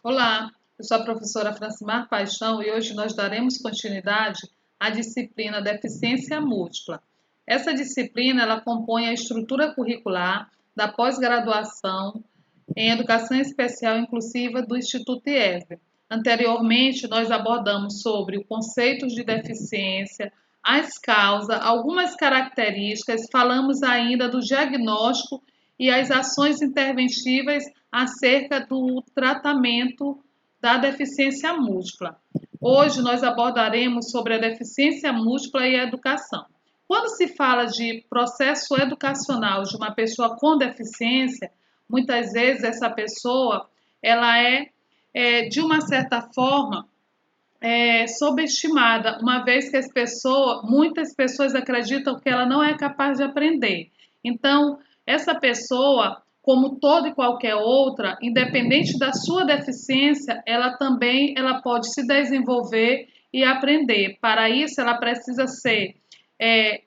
Olá, eu sou a professora Francimar Paixão e hoje nós daremos continuidade à disciplina Deficiência Múltipla. Essa disciplina ela compõe a estrutura curricular da pós-graduação em Educação Especial Inclusiva do Instituto IESB. Anteriormente, nós abordamos sobre os conceitos de deficiência, as causas, algumas características, falamos ainda do diagnóstico e as ações interventivas acerca do tratamento da deficiência múltipla. Hoje nós abordaremos sobre a deficiência múltipla e a educação. Quando se fala de processo educacional de uma pessoa com deficiência, muitas vezes essa pessoa ela é de uma certa forma subestimada, uma vez que muitas pessoas acreditam que ela não é capaz de aprender. Então, essa pessoa, como toda e qualquer outra, independente da sua deficiência, ela pode se desenvolver e aprender. Para isso, ela precisa ser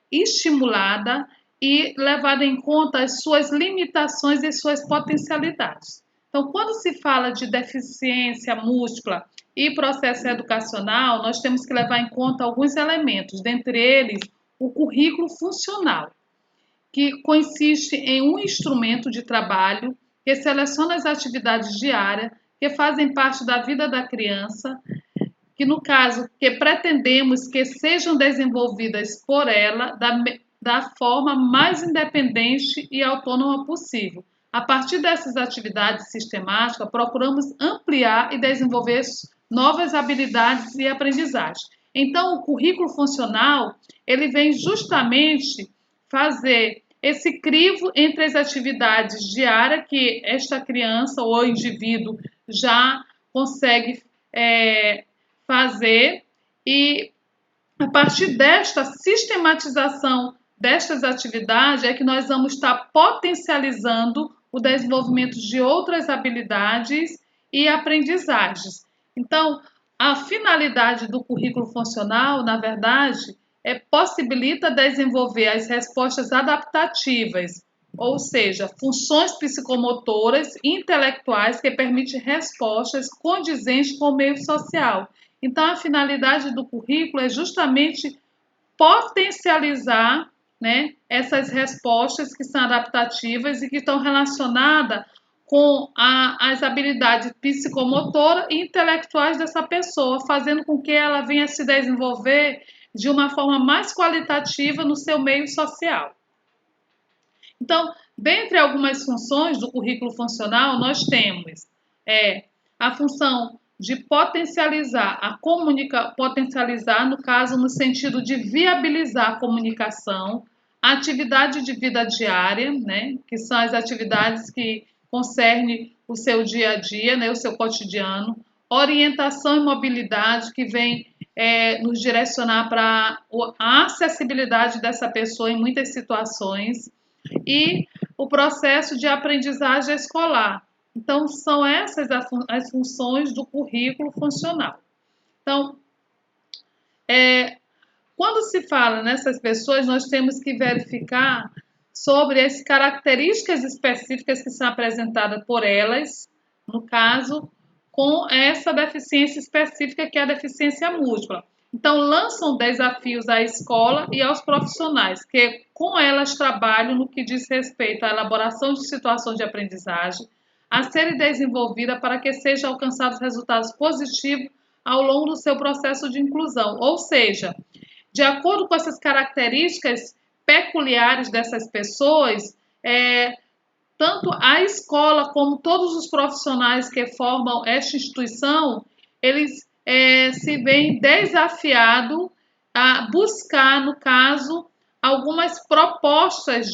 estimulada e levada em conta as suas limitações e suas potencialidades. Então, quando se fala de deficiência múltipla e processo educacional, nós temos que levar em conta alguns elementos, dentre eles o currículo funcional, que consiste em um instrumento de trabalho que seleciona as atividades diárias que fazem parte da vida da criança, que no caso que pretendemos que sejam desenvolvidas por ela da forma mais independente e autônoma possível. A partir dessas atividades sistemáticas, procuramos ampliar e desenvolver novas habilidades e aprendizagem. Então, o currículo funcional, ele vem justamente fazer esse crivo entre as atividades diárias que esta criança ou indivíduo já consegue fazer e a partir desta sistematização destas atividades é que nós vamos estar potencializando o desenvolvimento de outras habilidades e aprendizagens. Então, a finalidade do currículo funcional, na verdade, possibilita desenvolver as respostas adaptativas, ou seja, funções psicomotoras e intelectuais que permitem respostas condizentes com o meio social. Então, a finalidade do currículo é justamente potencializar, né, essas respostas que são adaptativas e que estão relacionadas com as habilidades psicomotoras e intelectuais dessa pessoa, fazendo com que ela venha se desenvolver de uma forma mais qualitativa no seu meio social. Então, dentre algumas funções do currículo funcional, nós temos a função de potencializar, no caso, no sentido de viabilizar a comunicação, a atividade de vida diária, né, que são as atividades que concernem o seu dia a dia, né, o seu cotidiano, orientação e mobilidade, que vem nos direcionar para a acessibilidade dessa pessoa em muitas situações, e o processo de aprendizagem escolar. Então, são essas as funções do currículo funcional. Então, quando se fala nessas pessoas, nós temos que verificar sobre as características específicas que são apresentadas por elas, no caso, com essa deficiência específica que é a deficiência múltipla. Então, lançam desafios à escola e aos profissionais, que com elas trabalham no que diz respeito à elaboração de situações de aprendizagem, a serem desenvolvida para que sejam alcançados resultados positivos ao longo do seu processo de inclusão. Ou seja, de acordo com essas características peculiares dessas pessoas, tanto a escola como todos os profissionais que formam esta instituição, eles se veem desafiados a buscar, no caso, algumas propostas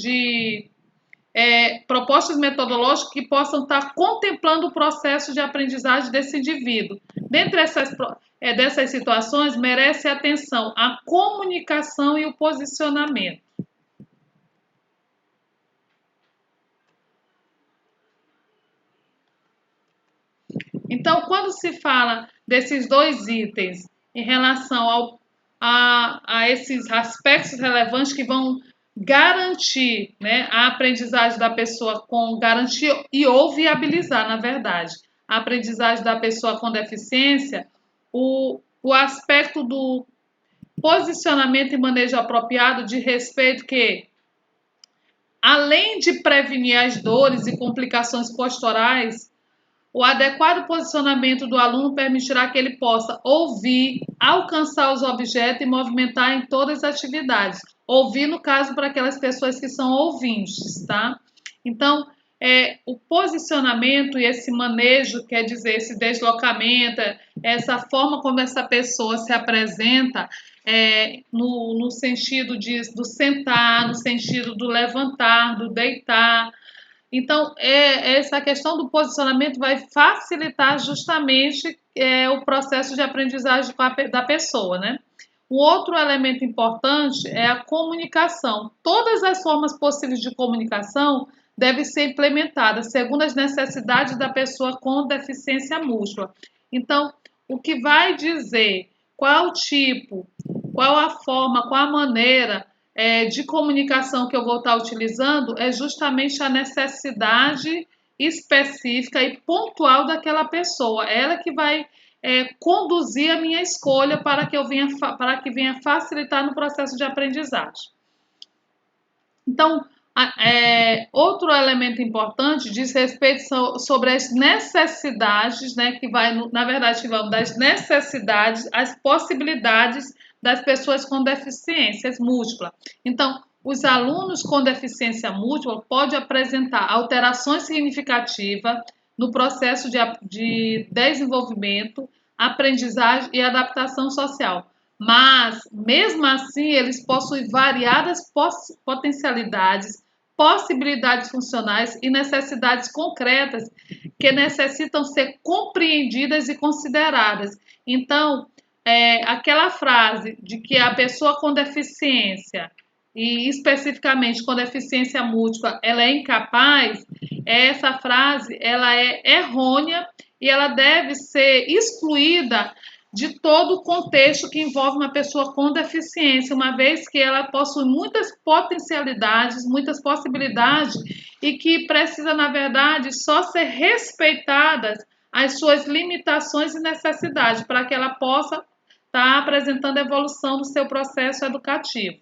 metodológicas que possam estar contemplando o processo de aprendizagem desse indivíduo. Dentre dessas situações, merece atenção a comunicação e o posicionamento. Então, quando se fala desses dois itens em relação a esses aspectos relevantes que vão garantir, né, a aprendizagem da pessoa com garantir ou viabilizar, na verdade, a aprendizagem da pessoa com deficiência, o aspecto do posicionamento e manejo apropriado de respeito que, além de prevenir as dores e complicações posturais, o adequado posicionamento do aluno permitirá que ele possa ouvir, alcançar os objetos e movimentar em todas as atividades. Ouvir, no caso, para aquelas pessoas que são ouvintes, tá? Então, o posicionamento e esse manejo, quer dizer, esse deslocamento, essa forma como essa pessoa se apresenta, no sentido do sentar, no sentido do levantar, do deitar. Então, essa questão do posicionamento vai facilitar justamente o processo de aprendizagem da pessoa, né? O outro elemento importante é a comunicação. Todas as formas possíveis de comunicação devem ser implementadas segundo as necessidades da pessoa com deficiência múltipla. Então, o que vai dizer qual o tipo, qual a forma, qual a maneira de comunicação que eu vou estar utilizando é justamente a necessidade específica e pontual daquela pessoa. Ela que vai conduzir a minha escolha para que venha facilitar no processo de aprendizagem. Então, outro elemento importante diz respeito sobre as necessidades, né, que vai, na verdade, vamos das necessidades às possibilidades das pessoas com deficiências múltiplas. Então, os alunos com deficiência múltipla podem apresentar alterações significativas no processo de desenvolvimento, aprendizagem e adaptação social. Mas, mesmo assim, eles possuem variadas potencialidades, possibilidades funcionais e necessidades concretas que necessitam ser compreendidas e consideradas. Então, aquela frase de que a pessoa com deficiência, e especificamente com deficiência múltipla, ela é incapaz, essa frase ela é errônea e ela deve ser excluída de todo o contexto que envolve uma pessoa com deficiência, uma vez que ela possui muitas potencialidades, muitas possibilidades e que precisa, na verdade, só ser respeitadas as suas limitações e necessidades para que ela possa estar apresentando evolução no seu processo educativo.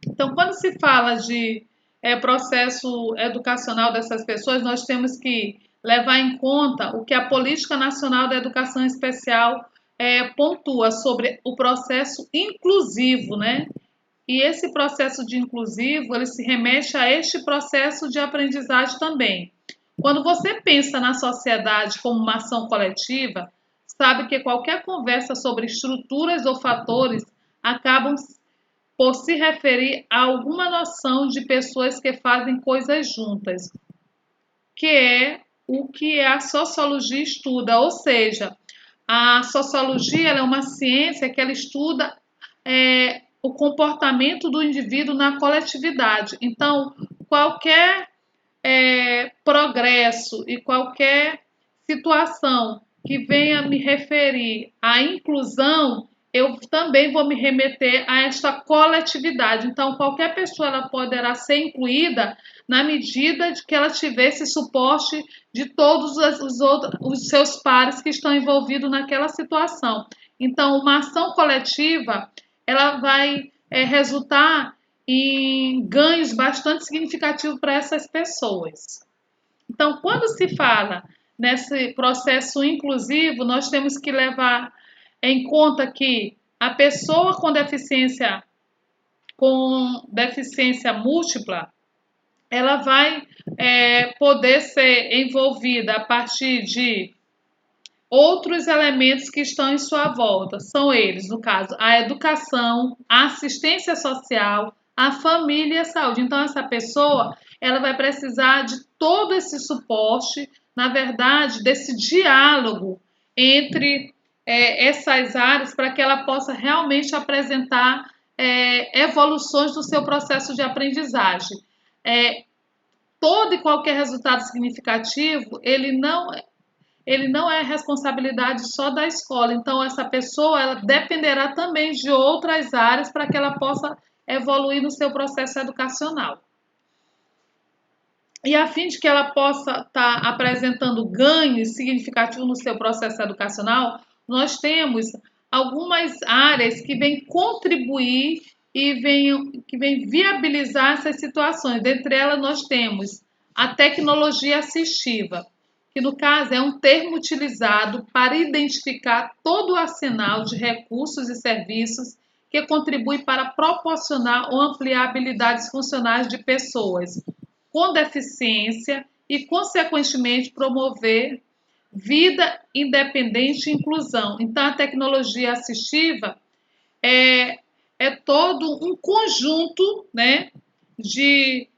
Então, quando se fala de processo educacional dessas pessoas, nós temos que levar em conta o que a Política Nacional da Educação Especial pontua sobre o processo inclusivo, né? E esse processo de inclusivo, ele se remete a este processo de aprendizagem também. Quando você pensa na sociedade como uma ação coletiva, sabe que qualquer conversa sobre estruturas ou fatores acabam por se referir a alguma noção de pessoas que fazem coisas juntas, que é o que a sociologia estuda, ou seja, a sociologia ela é uma ciência que ela estuda o comportamento do indivíduo na coletividade. Então, qualquer progresso e qualquer situação que venha me referir à inclusão, eu também vou me remeter a esta coletividade. Então, qualquer pessoa ela poderá ser incluída na medida de que ela tiver esse suporte de todos os seus pares que estão envolvidos naquela situação. Então, uma ação coletiva ela vai resultar em ganhos bastante significativos para essas pessoas. Então, quando se fala nesse processo inclusivo, nós temos que levar em conta que a pessoa com deficiência múltipla, ela vai poder ser envolvida a partir de outros elementos que estão em sua volta. São eles, no caso, a educação, a assistência social, a família e a saúde. Então, essa pessoa ela vai precisar de todo esse suporte, na verdade, desse diálogo entre essas áreas para que ela possa realmente apresentar evoluções do seu processo de aprendizagem. Todo e qualquer resultado significativo, ele não é responsabilidade só da escola. Então, essa pessoa ela dependerá também de outras áreas para que ela possa evoluir no seu processo educacional. E a fim de que ela possa estar apresentando ganhos significativos no seu processo educacional, nós temos algumas áreas que vêm contribuir e que vêm viabilizar essas situações. Dentre elas, nós temos a tecnologia assistiva, que no caso é um termo utilizado para identificar todo o arsenal de recursos e serviços que contribui para proporcionar ou ampliar habilidades funcionais de pessoas com deficiência e, consequentemente, promover vida independente e inclusão. Então, a tecnologia assistiva é, é todo um conjunto, né, de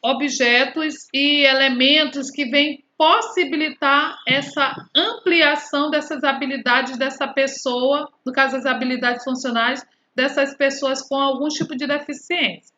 objetos e elementos que vêm possibilitar essa ampliação dessas habilidades dessa pessoa, no caso, as habilidades funcionais dessas pessoas com algum tipo de deficiência.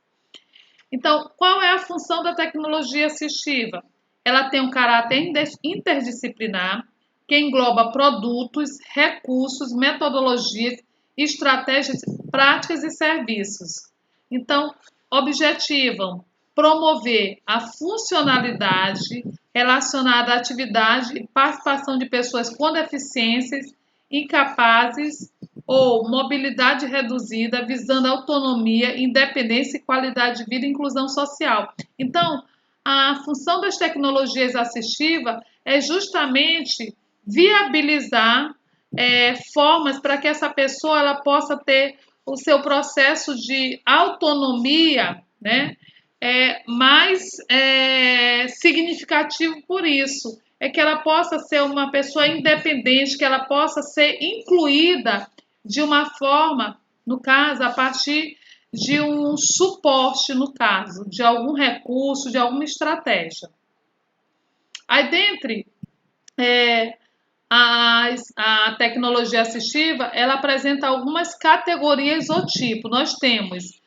Então, qual é a função da tecnologia assistiva? Ela tem um caráter interdisciplinar que engloba produtos, recursos, metodologias, estratégias, práticas e serviços. Então, objetivam promover a funcionalidade relacionada à atividade e participação de pessoas com deficiências, incapazes ou mobilidade reduzida, visando autonomia, independência, qualidade de vida e inclusão social. Então, a função das tecnologias assistivas é justamente viabilizar formas para que essa pessoa ela possa ter o seu processo de autonomia, né, mais significativo por isso. É que ela possa ser uma pessoa independente, que ela possa ser incluída de uma forma, no caso, a partir de um suporte, no caso, de algum recurso, de alguma estratégia. Aí, dentre a tecnologia assistiva, ela apresenta algumas categorias ou tipo. Nós temos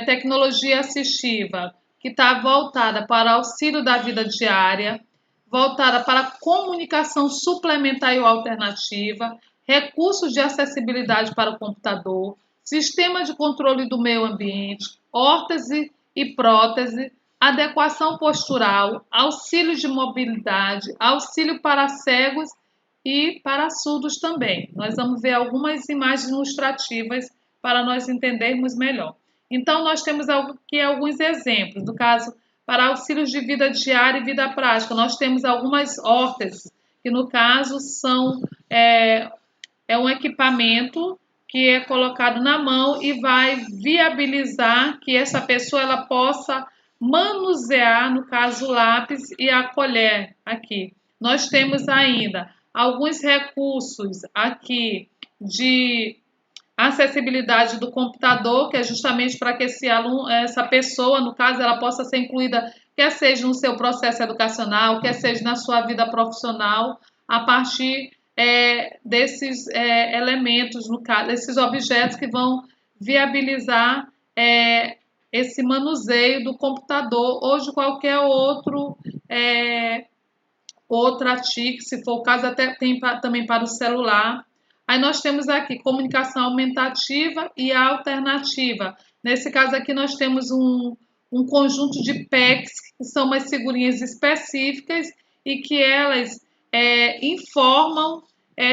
tecnologia assistiva que está voltada para auxílio da vida diária, voltada para comunicação suplementar e alternativa, recursos de acessibilidade para o computador, sistema de controle do meio ambiente, órtese e prótese, adequação postural, auxílio de mobilidade, auxílio para cegos e para surdos também. Nós vamos ver algumas imagens ilustrativas para nós entendermos melhor. Então, nós temos aqui alguns exemplos. No caso, para auxílios de vida diária e vida prática, nós temos algumas órteses, que no caso são um equipamento que é colocado na mão e vai viabilizar que essa pessoa ela possa manusear, no caso, o lápis e a colher aqui. Nós temos ainda alguns recursos aqui de acessibilidade do computador, que é justamente para que esse aluno, essa pessoa, no caso, ela possa ser incluída, quer seja no seu processo educacional, quer seja na sua vida profissional, a partir desses elementos, no caso, esses objetos que vão viabilizar esse manuseio do computador ou de qualquer outra TIC, se for o caso, até tem também para o celular. Aí nós temos aqui comunicação aumentativa e alternativa. Nesse caso aqui nós temos um conjunto de PECs, que são umas figurinhas específicas e que elas informam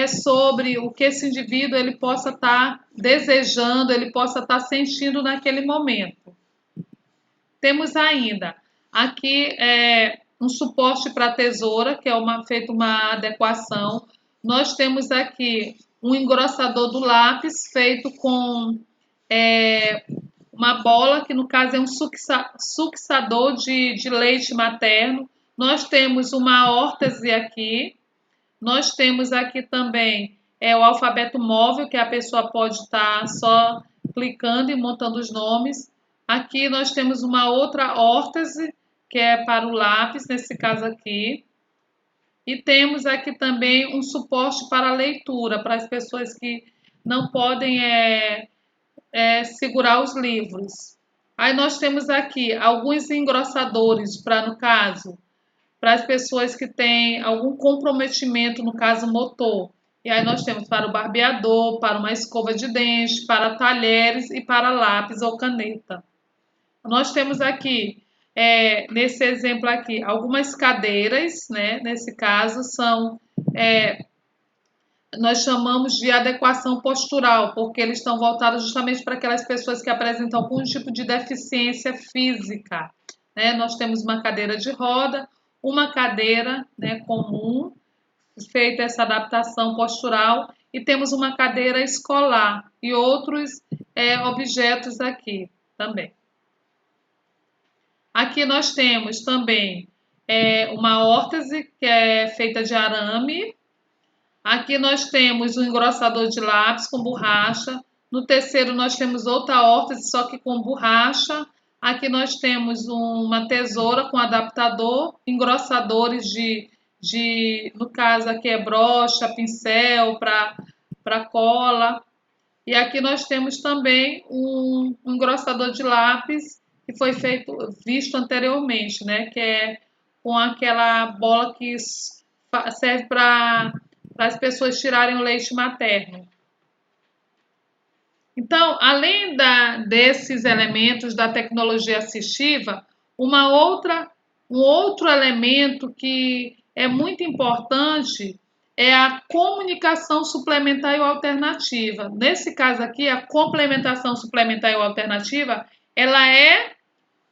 sobre o que esse indivíduo ele possa estar desejando, ele possa estar sentindo naquele momento. Temos ainda aqui um suporte para tesoura, que é feita uma adequação. Nós temos aqui um engrossador do lápis feito com uma bola, que no caso é um succionador de leite materno. Nós temos uma órtese aqui. Nós temos aqui também o alfabeto móvel, que a pessoa pode estar só clicando e montando os nomes. Aqui nós temos uma outra órtese, que é para o lápis, nesse caso aqui. E temos aqui também um suporte para a leitura, para as pessoas que não podem segurar os livros. Aí nós temos aqui alguns engrossadores para, no caso, para as pessoas que têm algum comprometimento, no caso motor. E aí nós temos para o barbeador, para uma escova de dente, para talheres e para lápis ou caneta. Nós temos aqui nesse exemplo aqui, algumas cadeiras, né? Nesse caso, nós chamamos de adequação postural, porque eles estão voltados justamente para aquelas pessoas que apresentam algum tipo de deficiência física, né? Nós temos uma cadeira de roda, uma cadeira, né, comum, feita essa adaptação postural, e temos uma cadeira escolar e outros objetos aqui também. Aqui nós temos também uma órtese que é feita de arame. Aqui nós temos um engrossador de lápis com borracha. No terceiro nós temos outra órtese, só que com borracha. Aqui nós temos uma tesoura com adaptador, engrossadores no caso aqui é brocha, pincel para cola. E aqui nós temos também um engrossador de lápis que foi visto anteriormente, né? Que é com aquela bola que serve para as pessoas tirarem o leite materno. Então, além desses elementos da tecnologia assistiva, um outro elemento que é muito importante é a comunicação suplementar e alternativa. Nesse caso aqui, a complementação suplementar e alternativa, ela é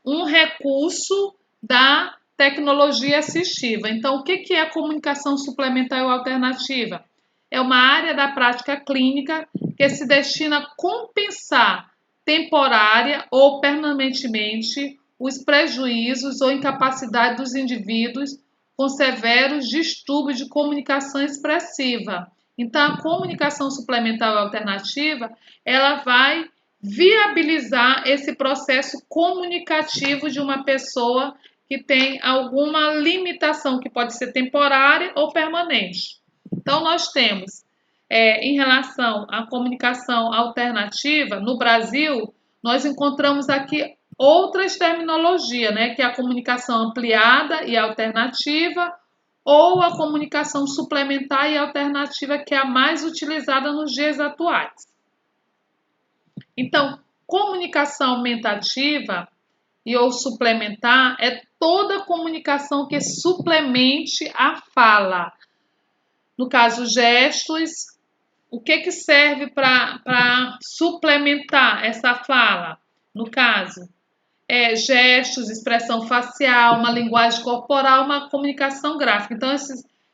um recurso da tecnologia assistiva. Então, o que é a comunicação suplementar e alternativa? É uma área da prática clínica que se destina a compensar temporária ou permanentemente os prejuízos ou incapacidade dos indivíduos com severos distúrbios de comunicação expressiva. Então, a comunicação suplementar ou alternativa, ela vai viabilizar esse processo comunicativo de uma pessoa que tem alguma limitação, que pode ser temporária ou permanente. Então, nós temos, em relação à comunicação alternativa, no Brasil, nós encontramos aqui outras terminologias, né, que é a comunicação ampliada e alternativa, ou a comunicação suplementar e alternativa, que é a mais utilizada nos dias atuais. Então, comunicação aumentativa ou suplementar é toda comunicação que suplemente a fala. No caso, gestos, o que serve para suplementar essa fala? No caso, gestos, expressão facial, uma linguagem corporal, uma comunicação gráfica. Então,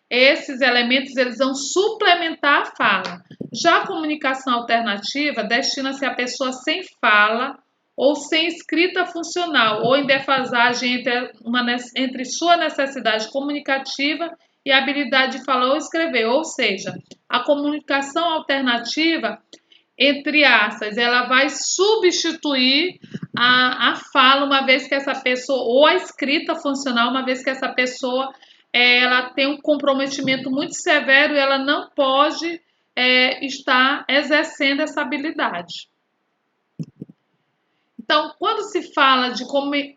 esses elementos eles vão suplementar a fala. Já a comunicação alternativa destina-se à pessoa sem fala ou sem escrita funcional ou em defasagem entre sua necessidade comunicativa e a habilidade de falar ou escrever. Ou seja, a comunicação alternativa, entre aspas, ela vai substituir a fala, uma vez que essa pessoa, ou a escrita funcional, uma vez que essa pessoa ela tem um comprometimento muito severo e ela não pode estar exercendo essa habilidade. Então, quando se fala de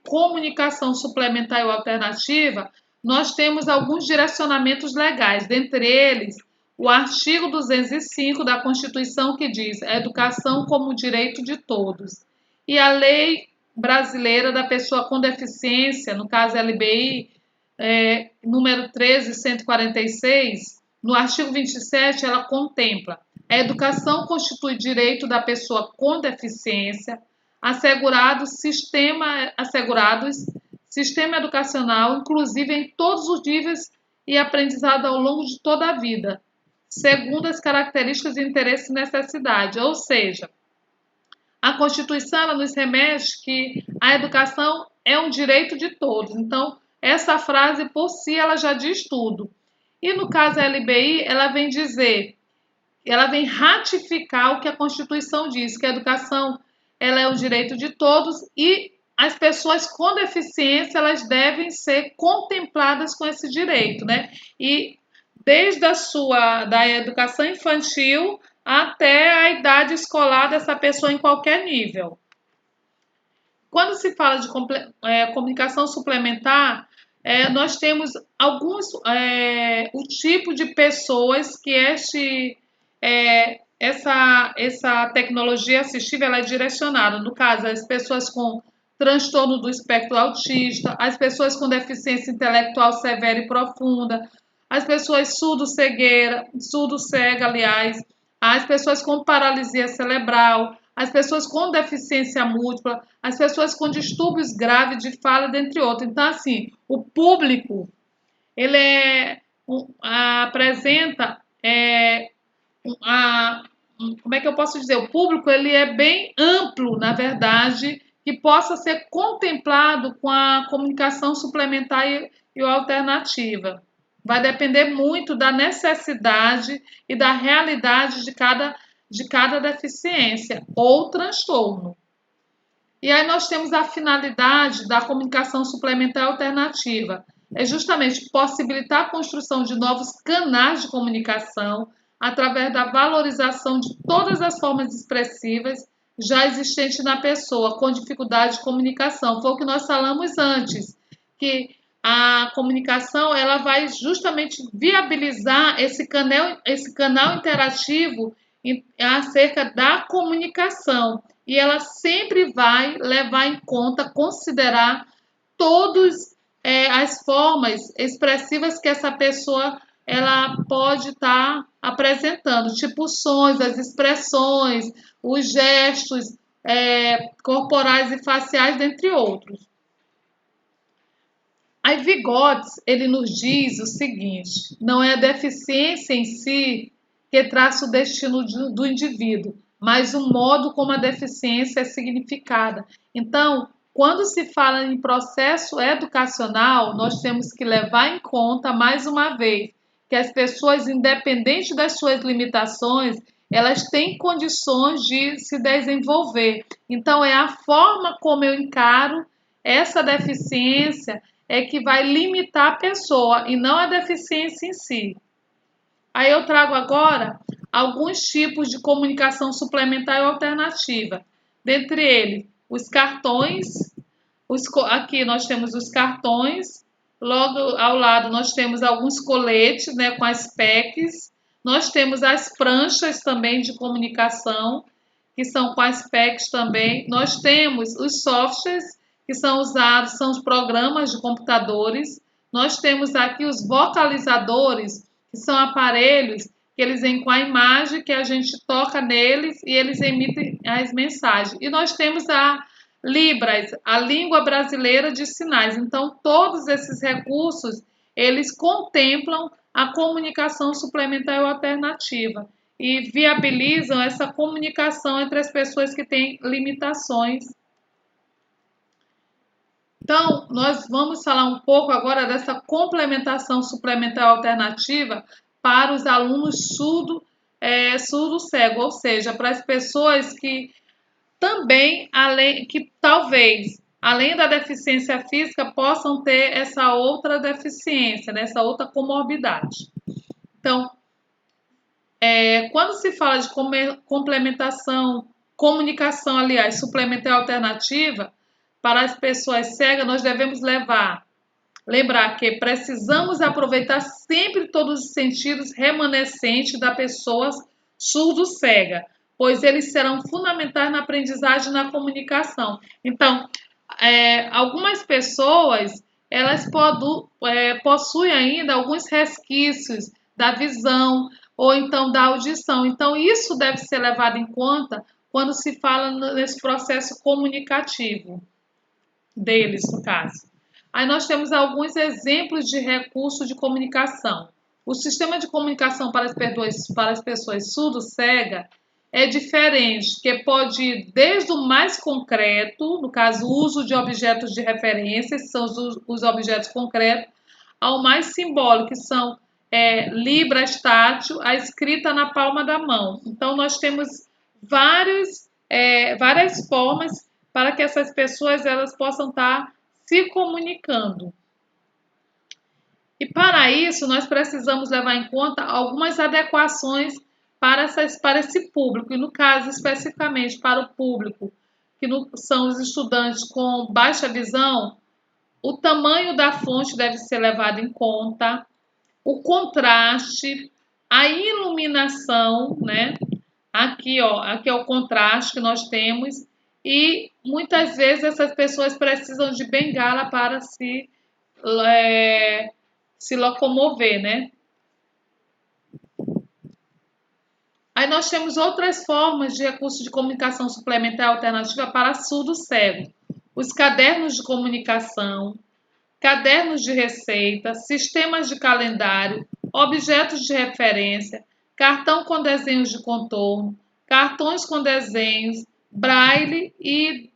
comunicação suplementar ou alternativa, nós temos alguns direcionamentos legais, dentre eles o artigo 205 da Constituição, que diz a educação como direito de todos, e a Lei Brasileira da Pessoa com Deficiência, no caso LBI, número 13.146, no artigo 27, ela contempla a educação constitui direito da pessoa com deficiência, assegurados sistema educacional, inclusive em todos os níveis e aprendizado ao longo de toda a vida, segundo as características de interesse e necessidade. Ou seja, a Constituição ela nos remete que a educação é um direito de todos. Então, essa frase por si ela já diz tudo. E no caso da LBI, ela vem ratificar o que a Constituição diz, que a educação ela é um direito de todos e as pessoas com deficiência elas devem ser contempladas com esse direito, né? E desde da educação infantil até a idade escolar dessa pessoa em qualquer nível. Quando se fala de comunicação suplementar, nós temos o tipo de pessoas que essa tecnologia assistiva ela é direcionada. No caso, as pessoas com transtorno do espectro autista, as pessoas com deficiência intelectual severa e profunda, as pessoas surdo-cega, aliás, as pessoas com paralisia cerebral, as pessoas com deficiência múltipla, as pessoas com distúrbios graves de fala, dentre outros. Então, assim, o público, ele apresenta, como é que eu posso dizer? O público, ele é bem amplo, na verdade, que possa ser contemplado com a comunicação suplementar e alternativa. Vai depender muito da necessidade e da realidade de cada deficiência ou transtorno. E aí nós temos a finalidade da comunicação suplementar e alternativa. É justamente possibilitar a construção de novos canais de comunicação através da valorização de todas as formas expressivas já existentes na pessoa com dificuldade de comunicação. Foi o que nós falamos antes, que a comunicação ela vai justamente viabilizar esse canal interativo acerca da comunicação. E ela sempre vai levar em conta, considerar todas as formas expressivas que essa pessoa ela pode estar apresentando, tipo os sons, as expressões, os gestos corporais e faciais, dentre outros. A Vygotsky, ele nos diz o seguinte: não é a deficiência em si que traça o destino do indivíduo, mas o modo como a deficiência é significada. Então, quando se fala em processo educacional, nós temos que levar em conta, mais uma vez, que as pessoas, independente das suas limitações, elas têm condições de se desenvolver. Então, é a forma como eu encaro essa deficiência que vai limitar a pessoa e não a deficiência em si. Aí eu trago agora alguns tipos de comunicação suplementar e alternativa. Dentre eles, os cartões. Aqui nós temos os cartões. Logo ao lado nós temos alguns coletes, né, com as PECs. Nós temos as pranchas também de comunicação, que são com as PECs também. Nós temos os softwares, que são usados, são os programas de computadores. Nós temos aqui os vocalizadores, que são aparelhos que eles vêm com a imagem, que a gente toca neles e eles emitem as mensagens. E nós temos a Libras, a língua brasileira de sinais. Então, todos esses recursos, eles contemplam a comunicação suplementar ou alternativa e viabilizam essa comunicação entre as pessoas que têm limitações. Então, nós vamos falar um pouco agora dessa complementação suplementar alternativa para os alunos surdo-cego, ou seja, para as pessoas que também, além da deficiência física, possam ter essa outra deficiência, né, essa outra comorbidade. Então, quando se fala de complementação, comunicação, aliás, suplementar alternativa, para as pessoas cegas, nós devemos lembrar que precisamos aproveitar sempre todos os sentidos remanescentes da pessoa surdo-cega, pois eles serão fundamentais na aprendizagem e na comunicação. Então, algumas pessoas, elas possuem ainda alguns resquícios da visão ou então da audição. Então, isso deve ser levado em conta quando se fala nesse processo comunicativo deles, no caso. Aí nós temos alguns exemplos de recursos de comunicação. O sistema de comunicação para as pessoas surdo-cega é diferente, que pode ir desde o mais concreto, no caso, o uso de objetos de referência, que são os objetos concretos, ao mais simbólico, que são libras tátil, a escrita na palma da mão. Então, nós temos várias formas para que essas pessoas elas possam estar se comunicando. E para isso, nós precisamos levar em conta algumas adequações para esse público, e no caso, especificamente para o público, que são os estudantes com baixa visão, o tamanho da fonte deve ser levado em conta, o contraste, a iluminação, né? Aqui é o contraste que nós temos, e muitas vezes essas pessoas precisam de bengala para é, se locomover, né? Aí nós temos outras formas de recurso de comunicação suplementar alternativa para surdo cego. Os cadernos de comunicação, cadernos de receita, sistemas de calendário, objetos de referência, cartão com desenhos de contorno, cartões com desenhos, braille e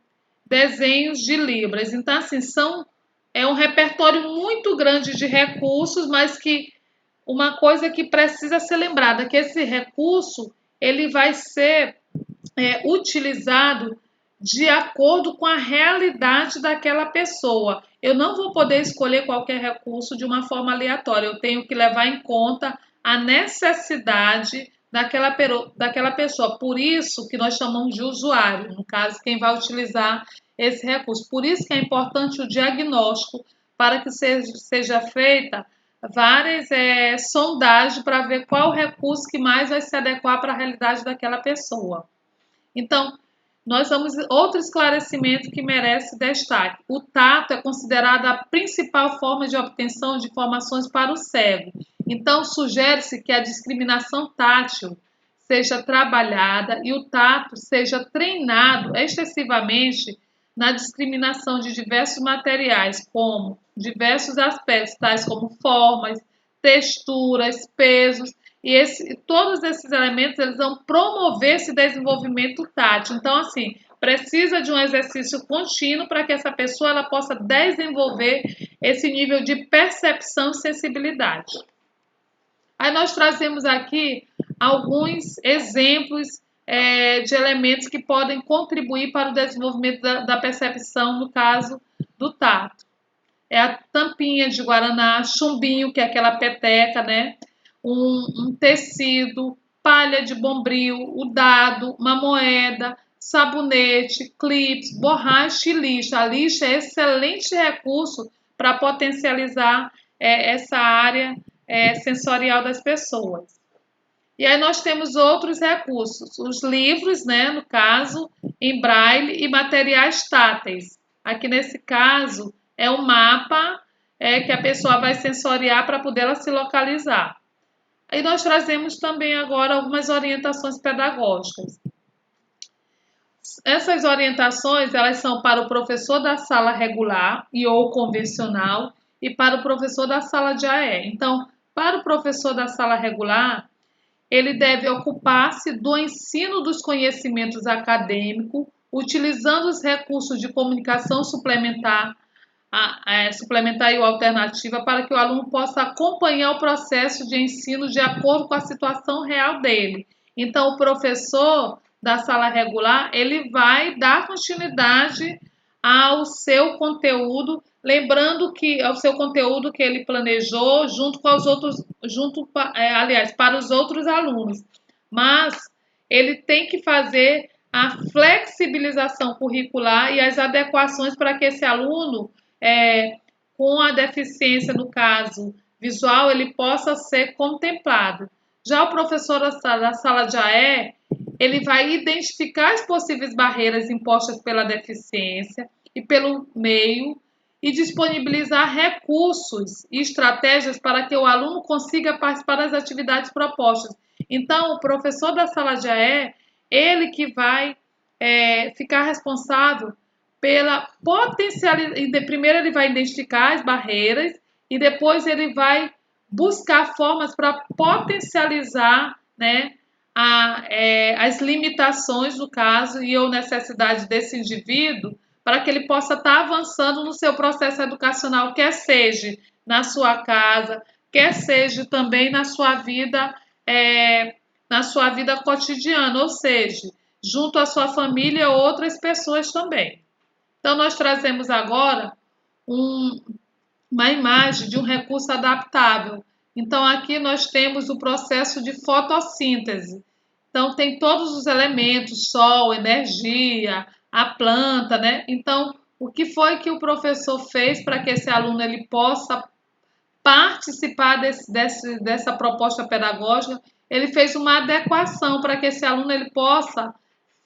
desenhos de libras. Então, assim, é um repertório muito grande de recursos, mas que uma coisa que precisa ser lembrada, que esse recurso ele vai ser utilizado de acordo com a realidade daquela pessoa. Eu não vou poder escolher qualquer recurso de uma forma aleatória. Eu tenho que levar em conta a necessidade daquela pessoa. Por isso que nós chamamos de usuário, no caso, quem vai utilizar esse recurso. Por isso que é importante o diagnóstico para que seja feita várias sondagens para ver qual recurso que mais vai se adequar para a realidade daquela pessoa. Então, nós vamos outro esclarecimento que merece destaque. O tato é considerado a principal forma de obtenção de informações para o cego. Então, sugere-se que a discriminação tátil seja trabalhada e o tato seja treinado excessivamente na discriminação de diversos materiais, como diversos aspectos, tais como formas, texturas, pesos, todos esses elementos eles vão promover esse desenvolvimento tátil. Então, assim, precisa de um exercício contínuo para que essa pessoa ela possa desenvolver esse nível de percepção e sensibilidade. Aí nós trazemos aqui alguns exemplos de elementos que podem contribuir para o desenvolvimento da percepção, no caso do tato. É a tampinha de guaraná, chumbinho, que é aquela peteca, né? Um tecido, palha de bombril, o dado, uma moeda, sabonete, clips, borracha e lixa. A lixa é excelente recurso para potencializar essa área sensorial das pessoas. E aí nós temos outros recursos, os livros, né, no caso, em braille e materiais táteis. Aqui nesse caso é um mapa que a pessoa vai sensoriar para poder ela se localizar. Aí nós trazemos também agora algumas orientações pedagógicas. Essas orientações elas são para o professor da sala regular e ou convencional e para o professor da sala de AE. Então, para o professor da sala regular, ele deve ocupar-se do ensino dos conhecimentos acadêmicos, utilizando os recursos de comunicação suplementar e alternativa para que o aluno possa acompanhar o processo de ensino de acordo com a situação real dele. Então, o professor da sala regular, ele vai dar continuidade ao seu conteúdo, lembrando que ao seu conteúdo que ele planejou junto com os outros, aliás, para os outros alunos. Mas ele tem que fazer a flexibilização curricular e as adequações para que esse aluno com a deficiência, no caso visual, ele possa ser contemplado. Já o professor da sala de AE, ele vai identificar as possíveis barreiras impostas pela deficiência e pelo meio e disponibilizar recursos e estratégias para que o aluno consiga participar das atividades propostas. Então, o professor da sala de AE, ele que vai ficar responsável pela potencialidade. Primeiro ele vai identificar as barreiras e depois ele vai buscar formas para potencializar, né, as limitações do caso e ou necessidade desse indivíduo para que ele possa estar avançando no seu processo educacional, quer seja na sua casa, quer seja também na sua vida cotidiana, ou seja, junto à sua família ou outras pessoas também. Então, nós trazemos agora uma imagem de um recurso adaptável. Então, aqui nós temos o processo de fotossíntese. Então, tem todos os elementos, sol, energia, a planta, né? Então, o que foi que o professor fez para que esse aluno ele possa participar dessa proposta pedagógica? Ele fez uma adequação para que esse aluno ele possa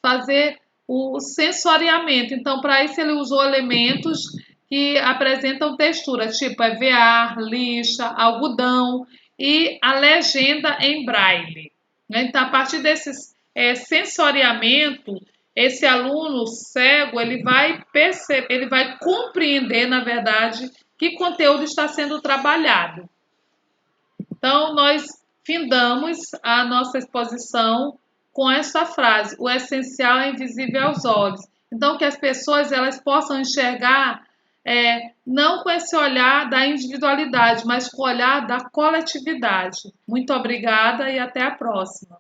fazer o sensoriamento. Então, para isso, ele usou elementos que apresentam textura, tipo EVA, lixa, algodão e a legenda em braille. Então, a partir desse sensoriamento, esse aluno cego ele vai perceber, ele vai compreender, na verdade, que conteúdo está sendo trabalhado. Então, nós findamos a nossa exposição com essa frase: o essencial é invisível aos olhos. Então, que as pessoas elas possam enxergar não com esse olhar da individualidade, mas com o olhar da coletividade. Muito obrigada e até a próxima.